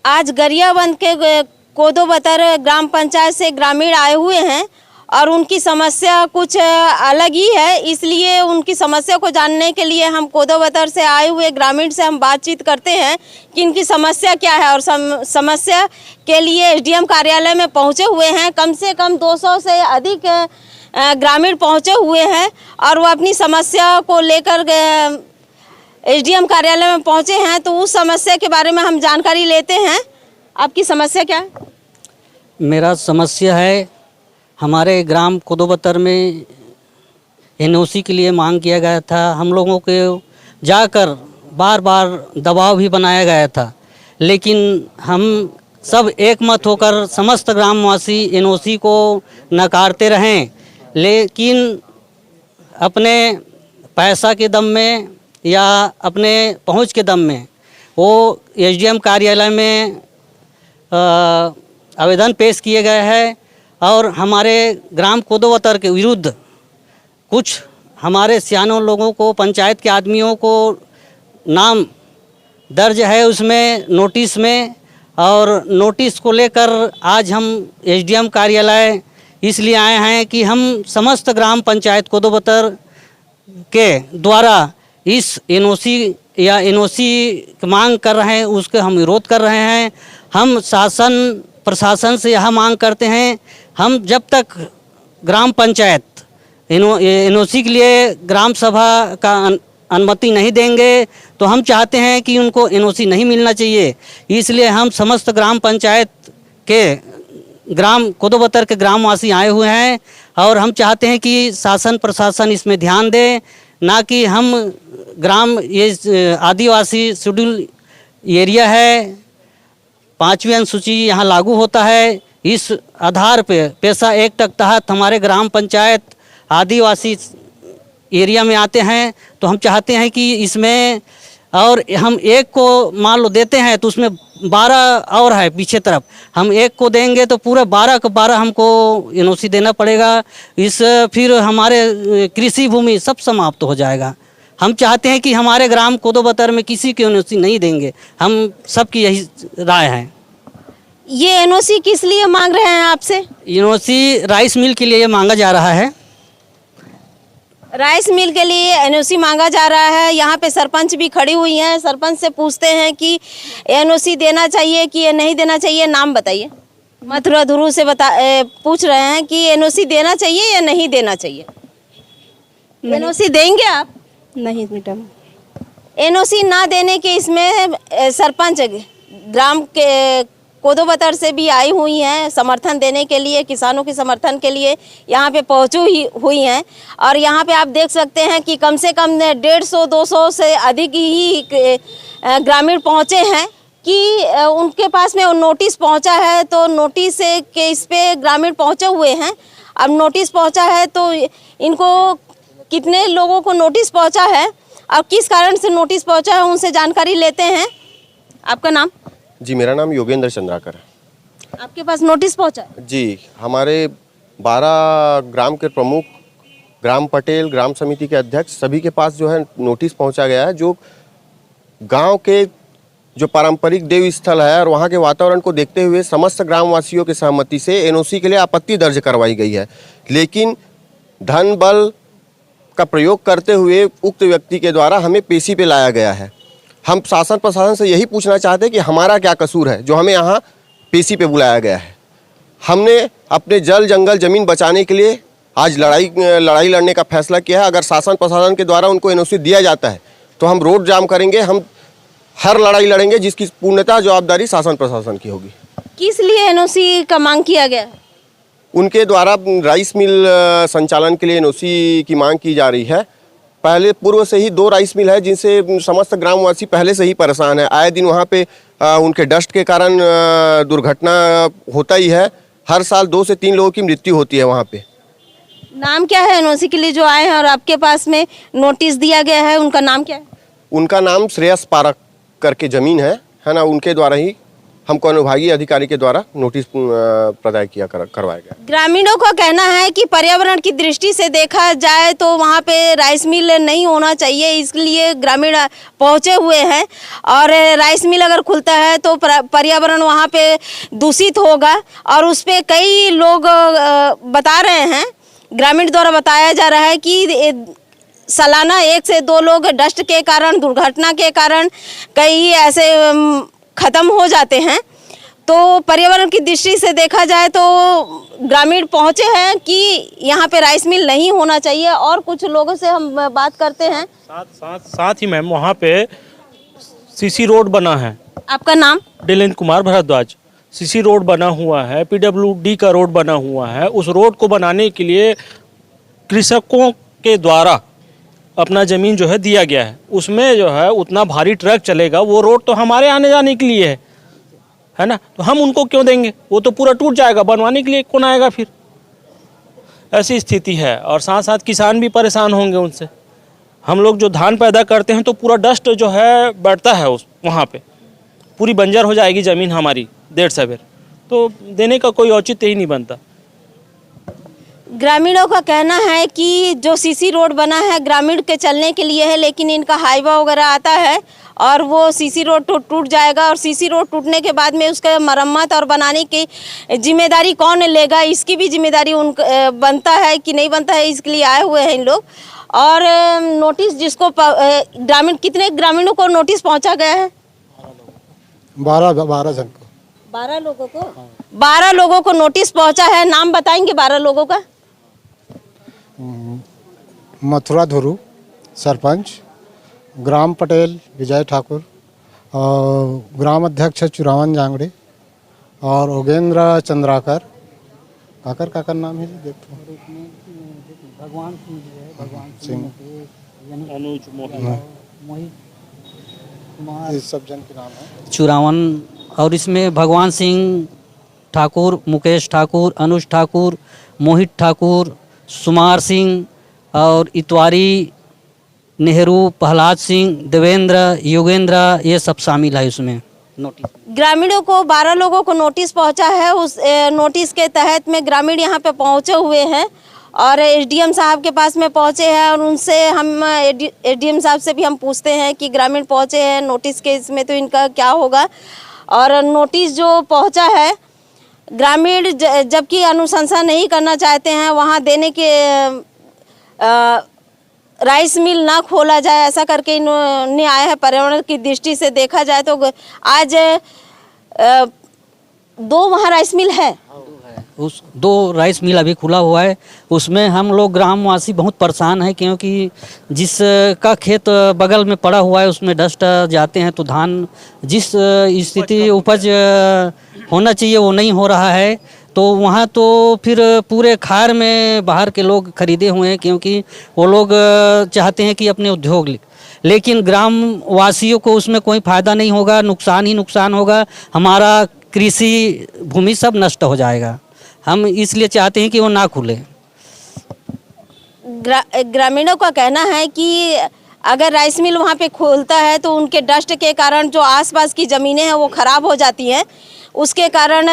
आज गरियाबंद के कोदोबतर ग्राम पंचायत से ग्रामीण आए हुए हैं और उनकी समस्या कुछ अलग ही है, इसलिए उनकी समस्या को जानने के लिए हम कोदोबतर से आए हुए ग्रामीण से हम बातचीत करते हैं कि इनकी समस्या क्या है। और समस्या के लिए एसडीएम कार्यालय में पहुंचे हुए हैं। कम से कम 200 से अधिक ग्रामीण पहुंचे हुए हैं और वो अपनी समस्या को लेकर एसडीएम कार्यालय में पहुंचे हैं। तो उस समस्या के बारे में हम जानकारी लेते हैं। आपकी समस्या क्या है? मेरा समस्या है, हमारे ग्राम कोदोबतर में एनओसी के लिए मांग किया गया था। हम लोगों को जाकर बार बार दबाव भी बनाया गया था, लेकिन हम सब एक मत होकर समस्त ग्रामवासी एनओसी को नकारते रहें। लेकिन अपने पैसा के दम में या अपने पहुंच के दम में वो एसडीएम कार्यालय में आवेदन पेश किए गए हैं और हमारे ग्राम कोदोबतर के विरुद्ध कुछ हमारे सियानों लोगों को, पंचायत के आदमियों को नाम दर्ज है उसमें नोटिस में। और नोटिस को लेकर आज हम एसडीएम कार्यालय इसलिए आए हैं कि हम समस्त ग्राम पंचायत कोदोबतर के द्वारा इस एनओसी या एनओसी की मांग कर रहे हैं, उसके हम विरोध कर रहे हैं। हम शासन प्रशासन से यह मांग करते हैं, हम जब तक ग्राम पंचायत एनओसी के लिए ग्राम सभा का अनुमति नहीं देंगे तो हम चाहते हैं कि उनको एनओसी नहीं मिलना चाहिए। इसलिए हम समस्त ग्राम पंचायत के ग्राम कोदोबतर के ग्रामवासी आए हुए हैं और हम चाहते हैं कि शासन प्रशासन इसमें ध्यान दे, ना कि हम ग्राम ये आदिवासी शेड्यूल एरिया है, 5वीं अनुसूची यहाँ लागू होता है। इस आधार पे पैसा एक तक तहत हमारे ग्राम पंचायत आदिवासी एरिया में आते हैं। तो हम चाहते हैं कि इसमें और हम एक को मान लो देते हैं तो उसमें 12 और है पीछे तरफ, हम एक को देंगे तो पूरे 12 के 12 हमको एनओसी देना पड़ेगा। इस फिर हमारे कृषि भूमि सब समाप्त हो जाएगा। हम चाहते हैं कि हमारे ग्राम कोदोबतर में किसी को एनओसी नहीं देंगे, हम सबकी यही राय है। ये एनओसी किस लिए मांग रहे हैं आपसे? एनओसी राइस मिल के लिए मांगा जा रहा है। राइस मिल के लिए एनओसी मांगा जा रहा है। यहाँ पे सरपंच भी खड़ी हुई हैं। सरपंच से पूछते हैं कि एनओसी देना चाहिए कि नहीं देना चाहिए। नाम बताइए। मथुरा धुरू से पूछ रहे हैं कि एनओसी देना चाहिए या नहीं देना चाहिए। एनओसी देंगे आप? नहीं मैडम। एनओसी ना देने के इसमें सरपंच ग्राम के कोदोबतर से भी आई हुई हैं समर्थन देने के लिए, किसानों के समर्थन के लिए यहाँ पे पहुँची हुई हैं। और यहाँ पे आप देख सकते हैं कि कम से कम 150-200 से अधिक ही ग्रामीण पहुँचे हैं कि उनके पास में नोटिस पहुँचा है। तो नोटिस के इस पे ग्रामीण पहुँचे हुए हैं। अब नोटिस पहुँचा है तो इनको कितने लोगों को नोटिस पहुँचा है और किस कारण से नोटिस पहुँचा है उनसे जानकारी लेते हैं। आपका नाम? जी, मेरा नाम योगेंद्र चंद्राकर है। आपके पास नोटिस पहुंचा है? जी, हमारे 12 ग्राम के प्रमुख, ग्राम पटेल, ग्राम समिति के अध्यक्ष सभी के पास जो है नोटिस पहुंचा गया है। जो गांव के जो पारंपरिक देव स्थल है और वहां के वातावरण को देखते हुए समस्त ग्रामवासियों की सहमति से एनओसी के लिए आपत्ति दर्ज करवाई गई है। लेकिन धन बल का प्रयोग करते हुए उक्त व्यक्ति के द्वारा हमें पेशी पे लाया गया है। हम शासन प्रशासन से यही पूछना चाहते हैं कि हमारा क्या कसूर है जो हमें यहाँ पेशी पे बुलाया गया है। हमने अपने जल जंगल ज़मीन बचाने के लिए आज लड़ाई लड़ने का फैसला किया है। अगर शासन प्रशासन के द्वारा उनको एनओसी दिया जाता है तो हम रोड जाम करेंगे, हम हर लड़ाई लड़ेंगे जिसकी पूर्णतः जवाबदारी शासन प्रशासन की होगी। किस लिए एनओसी का मांग किया गया है? उनके द्वारा राइस मिल संचालन के लिए एनओसी की मांग की जा रही है। पहले पूर्व से ही 2 राइस मिल है जिनसे समस्त ग्रामवासी पहले से ही परेशान है। आए दिन वहाँ पे उनके डस्ट के कारण दुर्घटना होता ही है। हर साल 2 से 3 लोगों की मृत्यु होती है वहाँ पे। नाम क्या है एनओसी के लिए जो आए हैं और आपके पास में नोटिस दिया गया है, उनका नाम क्या है? उनका नाम श्रेयस पारक करके ज़मीन है ना, उनके द्वारा ही हमको अनुभागीय अधिकारी के द्वारा नोटिस प्रदाय करवाया गया। ग्रामीणों का कहना है कि पर्यावरण की दृष्टि से देखा जाए तो वहाँ पे राइस मिल नहीं होना चाहिए, इसलिए ग्रामीण पहुँचे हुए हैं। और राइस मिल अगर खुलता है तो पर्यावरण वहाँ पे दूषित होगा, और उस पर कई लोग बता रहे हैं, ग्रामीण द्वारा बताया जा रहा है कि सालाना 1 से 2 लोग डस्ट के कारण, दुर्घटना के कारण कई ऐसे ख़त्म हो जाते हैं। तो पर्यावरण की दृष्टि से देखा जाए तो ग्रामीण पहुंचे हैं कि यहाँ पे राइस मिल नहीं होना चाहिए। और कुछ लोगों से हम बात करते हैं। साथ ही मैम वहाँ पे सीसी रोड बना है। आपका नाम? डिलेन कुमार भारद्वाज। सीसी रोड बना हुआ है, पीडब्ल्यूडी का रोड बना हुआ है। उस रोड को बनाने के लिए कृषकों के द्वारा अपना ज़मीन जो है दिया गया है। उसमें जो है उतना भारी ट्रक चलेगा, वो रोड तो हमारे आने जाने के लिए है ना, तो हम उनको क्यों देंगे? वो तो पूरा टूट जाएगा, बनवाने के लिए कौन आएगा फिर? ऐसी स्थिति है। और साथ साथ किसान भी परेशान होंगे उनसे। हम लोग जो धान पैदा करते हैं तो पूरा डस्ट जो है बैठता है उस वहाँ पे, पूरी बंजर हो जाएगी ज़मीन हमारी 1.5 सवेर, तो देने का कोई औचित्य ही नहीं बनता। ग्रामीणों का कहना है कि जो सीसी रोड बना है ग्रामीण के चलने के लिए है, लेकिन इनका हाईवा वगैरह आता है और वो सीसी रोड टूट जाएगा। और सीसी रोड टूटने के बाद में उसका मरम्मत और बनाने की जिम्मेदारी कौन लेगा, इसकी भी जिम्मेदारी बनता है कि नहीं बनता है, इसके लिए आए हुए हैं इन लोग। और नोटिस जिसको कितने ग्रामीणों को नोटिस पहुंचा गया है? 12 जन को। 12 लोगों को? 12 लोगों को नोटिस पहुंचा है। नाम बताएंगे 12 लोगों का? मथुरा धुरु सरपंच, ग्राम पटेल विजय ठाकुर, और ग्राम अध्यक्ष चुरावन जांगड़े, और ओगेंद्र चंद्राकर। काकर नाम है देखो, भगवान सिंह जी है, भगवान सिंह, अनुज मोहित कुमार, ये सब जन के नाम है। चुरावन। और इसमें भगवान सिंह ठाकुर, मुकेश ठाकुर, अनुज ठाकुर, मोहित ठाकुर, सुमार सिंह और इतवारी, नेहरू, प्रहलाद सिंह, देवेंद्र, योगेंद्र, ये सब शामिल है उसमें नोटिस। ग्रामीणों को 12 लोगों को नोटिस पहुंचा है। उस नोटिस के तहत में ग्रामीण यहाँ पे पहुंचे हुए हैं और एसडीएम साहब के पास में पहुंचे हैं। और उनसे हम एसडीएम साहब से भी हम पूछते हैं कि ग्रामीण पहुंचे हैं नोटिस के, इसमें तो इनका क्या होगा। और नोटिस जो पहुंचा है, ग्रामीण जबकि अनुशंसा नहीं करना चाहते हैं वहाँ देने के राइस मिल ना खोला जाए, ऐसा करके इन्होंने आया है। पर्यावरण की दृष्टि से देखा जाए तो आज 2 वहाँ राइस मिल है। उस 2 राइस मिल अभी खुला हुआ है। उसमें हम लोग ग्रामवासी बहुत परेशान हैं, क्योंकि जिसका खेत बगल में पड़ा हुआ है उसमें डस्ट जाते हैं तो धान जिस स्थिति उपज होना चाहिए वो नहीं हो रहा है। तो वहाँ तो फिर पूरे खार में बाहर के लोग खरीदे हुए हैं, क्योंकि वो लोग चाहते हैं कि अपने उद्योग, लेकिन ग्रामवासियों को उसमें कोई फ़ायदा नहीं होगा, नुकसान ही नुकसान होगा। हमारा कृषि भूमि सब नष्ट हो जाएगा। हम इसलिए चाहते हैं कि वो ना खुले। ग्रामीणों का कहना है कि अगर राइस मिल वहाँ पे खुलता है तो उनके डस्ट के कारण जो आसपास की ज़मीनें हैं वो ख़राब हो जाती हैं। उसके कारण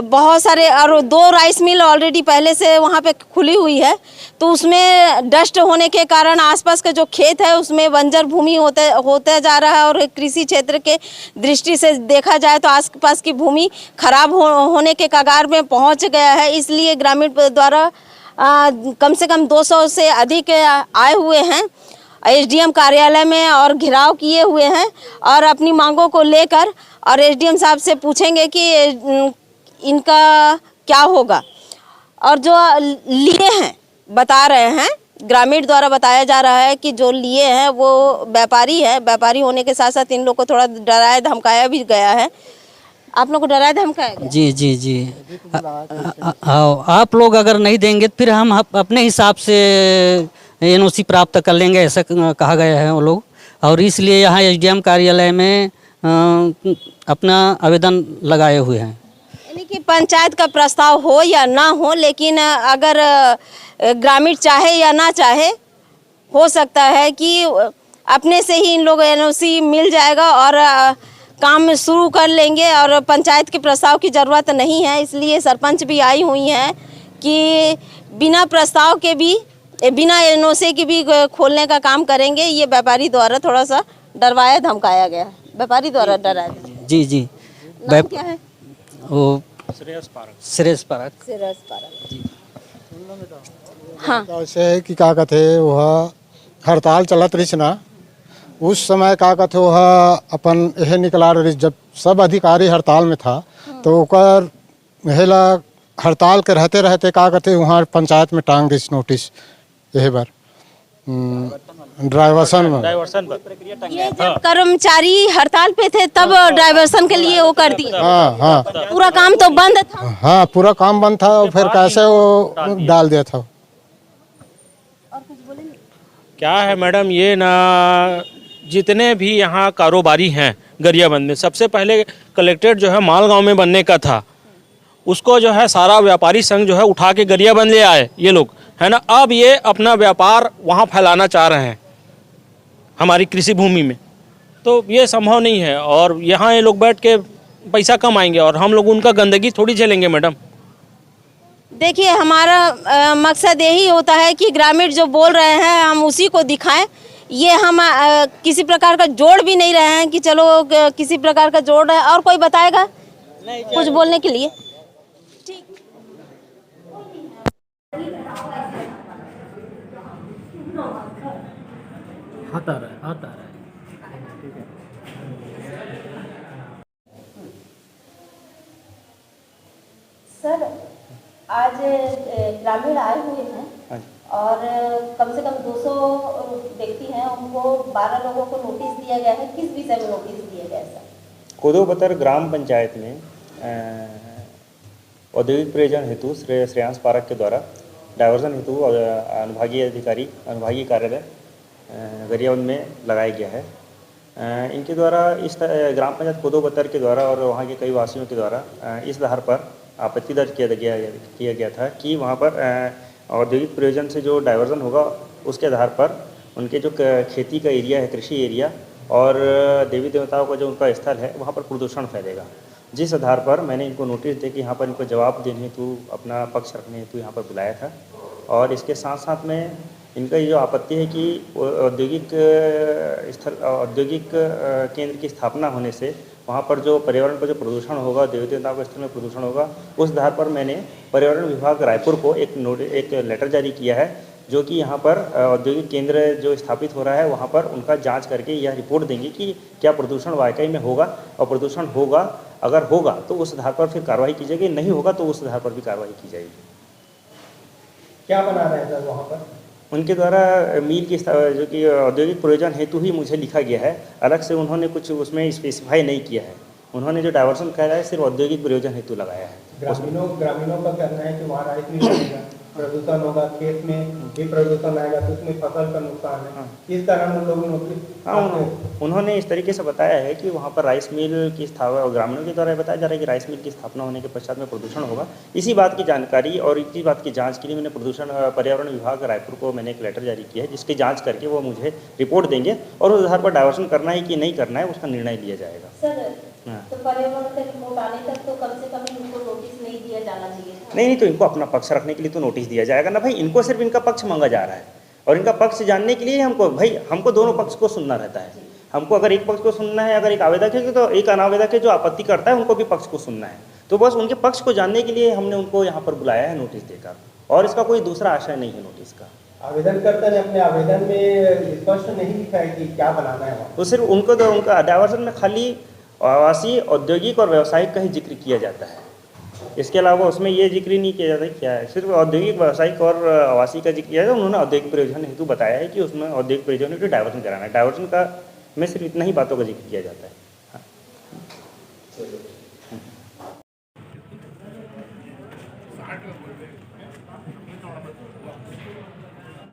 बहुत सारे, और 2 राइस मिल ऑलरेडी पहले से वहाँ पे खुली हुई है, तो उसमें डस्ट होने के कारण आसपास का जो खेत है उसमें बंजर भूमि होते जा रहा है। और कृषि क्षेत्र के दृष्टि से देखा जाए तो आसपास की भूमि खराब होने के कगार में पहुँच गया है। इसलिए ग्रामीण द्वारा कम से कम 200 से अधिक आए हुए हैं एसडीएम कार्यालय में और घेराव किए हुए हैं और अपनी मांगों को लेकर, और एसडीएम साहब से पूछेंगे कि इनका क्या होगा। और जो लिए हैं, बता रहे हैं, ग्रामीण द्वारा बताया जा रहा है कि जो लिए हैं वो व्यापारी है। व्यापारी होने के साथ साथ इन लोग को थोड़ा डराया धमकाया भी गया है। आप लोग को डराया धमकाया गया? जी जी जी। आप लोग अगर नहीं देंगे तो फिर हम अपने हिसाब से एनओसी प्राप्त कर लेंगे, ऐसा कहा गया है वो लोग। और इसलिए यहाँ एसडीएम कार्यालय में अपना आवेदन लगाए हुए हैं। यानी कि पंचायत का प्रस्ताव हो या ना हो, लेकिन अगर ग्रामीण चाहे या ना चाहे, हो सकता है कि अपने से ही इन लोगों एनओसी मिल जाएगा और काम शुरू कर लेंगे और पंचायत के प्रस्ताव की ज़रूरत नहीं है। इसलिए सरपंच भी आई हुई हैं कि बिना प्रस्ताव के भी, बिना एनओसी की भी खोलने का काम करेंगे। ये व्यापारी द्वारा थोड़ा सा डरवाया धमकाया गया है, व्यापारी द्वारा डराया। जी जी। नाम क्या है? वो श्रेयस पारक। श्रेयस पारक। सिरस पारक। हाँ, ऐसे है कि का कहते वह हड़ताल चलत रही ना, उस समय का कहते वह अपन यह निकला रही, जब सब अधिकारी हड़ताल में था तो ओकर हेला हड़ताल के रहते रहते का कहते वहाँ पंचायत में टांग रही नोटिस यही बार ड्राइवर्सन में। डाइवर्सन पर ये जब कर्मचारी हड़ताल पे थे तब डाइवर्सन के लिए वो कर दिया। हाँ हाँ पूरा काम तो बंद था। हाँ, पूरा काम बंद था और फिर कैसे वो डाल दिया था। क्या है मैडम, ये ना जितने भी यहाँ कारोबारी हैं गरियाबंद में, सबसे पहले कलेक्ट्रेट जो है मालगांव में बनने का था, उसको जो है सारा व्यापारी संघ जो है उठा के गरियाबंद ले आए ये लोग, है ना। अब ये अपना व्यापार वहाँ फैलाना चाह रहे हैं हमारी कृषि भूमि में, तो ये संभव नहीं है। और यहाँ ये लोग बैठ के पैसा कमाएंगे और हम लोग उनका गंदगी थोड़ी झेलेंगे मैडम। देखिए, हमारा मकसद यही होता है कि ग्रामीण जो बोल रहे हैं हम उसी को दिखाएं। ये हम किसी प्रकार का जोड़ भी नहीं रहे हैं कि चलो किसी प्रकार का जोड़ है। और कोई बताएगा कुछ बोलने के लिए? आता रहा है। सर, आज ग्रामीण आए हुए हैं और कम से कम 200 व्यक्ति हैं, उनको 12 लोगों को नोटिस दिया गया है। किस विषय में नोटिस दिया गया है सर? कोदोबतर ग्राम पंचायत में औद्योगिक प्रयोजन हेतु श्रेयांश पारक के द्वारा डायवर्जन हेतु अनुभागीय अधिकारी अनुभागीय कार्यालय गरियाबंद में लगाया गया है। इनके द्वारा इस ग्राम पंचायत कोदोबतर के द्वारा और वहाँ के कई वासियों के द्वारा इस आधार पर आपत्ति दर्ज किया गया था कि वहाँ पर औद्योगिक प्रयोजन से जो डायवर्जन होगा उसके आधार पर उनके जो खेती का एरिया है, कृषि एरिया और देवी देवताओं का जो उनका स्थल है वहाँ पर प्रदूषण फैलेगा। जिस आधार पर मैंने इनको नोटिस दे कि यहाँ पर इनको जवाब देने हेतु, अपना पक्ष रखने हेतु यहाँ पर बुलाया था। और इसके साथ साथ में इनका ये जो आपत्ति है कि औद्योगिक केंद्र की स्थापना होने से वहाँ पर जो पर्यावरण पर जो प्रदूषण होगा, देवी देवताओं के स्थल में प्रदूषण होगा, उस आधार पर मैंने पर्यावरण विभाग रायपुर को एक लेटर जारी किया है, जो कि यहाँ पर औद्योगिक केंद्र जो स्थापित हो रहा है वहाँ पर उनका जांच करके यह रिपोर्ट देंगे कि क्या प्रदूषण वाकई में होगा, और प्रदूषण होगा, अगर होगा तो उस आधार पर फिर कार्रवाई की जाएगी, नहीं होगा तो उस आधार पर भी कार्रवाई की जाएगी। क्या बना रहे हैं सर वहाँ पर? उनके द्वारा मील की जो कि औद्योगिक प्रयोजन हेतु ही मुझे लिखा गया है, अलग से उन्होंने कुछ उसमें स्पेसिफाई नहीं किया है। उन्होंने जो डायवर्सन कहा है सिर्फ औद्योगिक प्रयोजन हेतु लगाया है। ग्रामीणों का कहना है कि वहाँ राइस मिल बनेगा, प्रदूषण होगा, खेत में भी प्रदूषण आएगा तो उसमें फसल का नुकसान है। इस कारण उन लोगों ने उन्होंने इस तरीके से बताया है कि वहाँ पर राइस मिल की स्थापना, ग्रामीणों के द्वारा बताया जा रहा है कि राइस मिल की स्थापना होने के पश्चात में प्रदूषण होगा। इसी बात की जानकारी और इसी बात की जांच के लिए मैंने पर्यावरण विभाग रायपुर को मैंने एक लेटर जारी किया है, जिसकी जाँच करके वो मुझे रिपोर्ट देंगे और उस आधार पर डायवर्सन करना है कि नहीं करना है उसका निर्णय लिया जाएगा। सर, तो पर्यावरण का रिपोर्ट आने तक तो कम से कम इनको नोटिस नहीं दिया जाना चाहिए? नहीं, तो इनको अपना पक्ष रखने के लिए तो नोटिस दिया जाएगा ना भाई। इनको सिर्फ इनका पक्ष मांगा जा रहा है और इनका पक्ष जानने के लिए हमको दोनों पक्ष को सुनना रहता है। हमको अगर एक पक्ष को सुनना है, अगर एक आवेदक है तो एक अनावेदक है जो आपत्ति करता है, उनको भी पक्ष को सुनना है। तो बस उनके पक्ष को जानने के लिए हमने उनको यहाँ पर बुलाया है नोटिस देकर, और इसका कोई दूसरा आशय नहीं है नोटिस का। आवेदनकर्ता ने अपने आवेदन में स्पष्ट नहीं लिखा है कि क्या बनाना है वहाँ। तो सिर्फ उनका डायवर्सन में खाली आवासीय, औद्योगिक और व्यावसायिक का ही जिक्र किया जाता है। इसके अलावा उसमें ये जिक्र नहीं किया जाता है क्या है, सिर्फ औद्योगिक, व्यावसायिक और आवासीय का जिक्र किया जाता है। उन्होंने औद्योगिक प्रयोजन हेतु बताया है कि उसमें औद्योगिक प्रयोजन हेतु डायवर्सन कराना है। डायवर्सन का में सिर्फ इतना ही बातों का जिक्र किया जाता है।